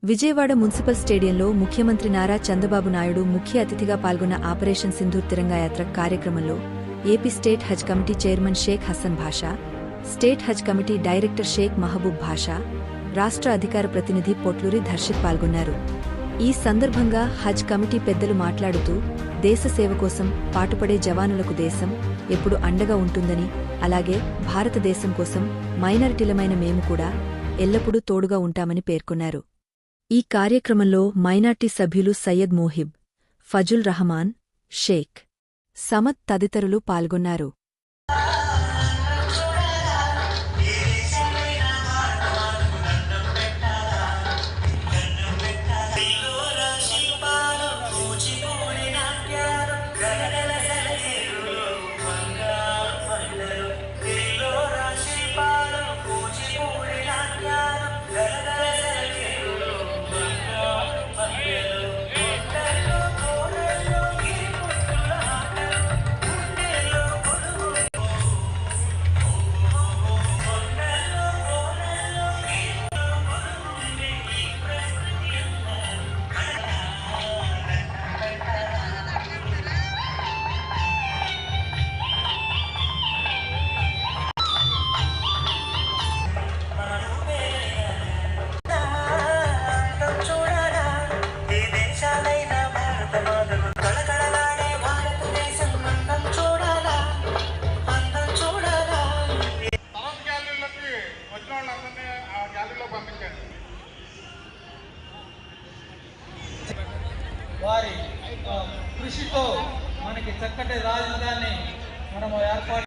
Vijayawada municipal స్టేడియంలో ముఖ్యమంత్రి నారా చంద్రబాబు నాయుడు ముఖ్య అతిథిగా పాల్గొన్న ఆపరేషన్ సింధూర్ తిరంగాయాత్ర కార్యక్రమంలో ఏపీ స్టేట్ హజ్ కమిటీ చైర్మన్ షేక్ హసన్ భాషా, స్టేట్ హజ్ కమిటీ డైరెక్టర్ షేక్ మహబూబ్ భాషా, రాష్ట్ర అధికార ప్రతినిధి పొట్లూరి ధర్షిత్ పాల్గొన్నారు. ఈ సందర్భంగా హజ్ కమిటీ పెద్దలు మాట్లాడుతూ దేశ సేవ కోసం పాటుపడే జవానులకు దేశం ఎప్పుడు అండగా ఉంటుందని, అలాగే భారతదేశం కోసం మైనారిటీలమైన మేము కూడా ఎల్లప్పుడూ తోడుగా ఉంటామని పేర్కొన్నారు. ఈ కార్యక్రమంలో మైనార్టీ సభ్యులు సయ్యద్ మోహిబ్, ఫజుల్ రహమాన్, షేక్ సమద్ తదితరులు పాల్గొన్నారు. వారి కృషితో మనకి చక్కటి రాజధాని మనము ఏర్పాటు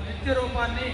నిత్య రూపాన్ని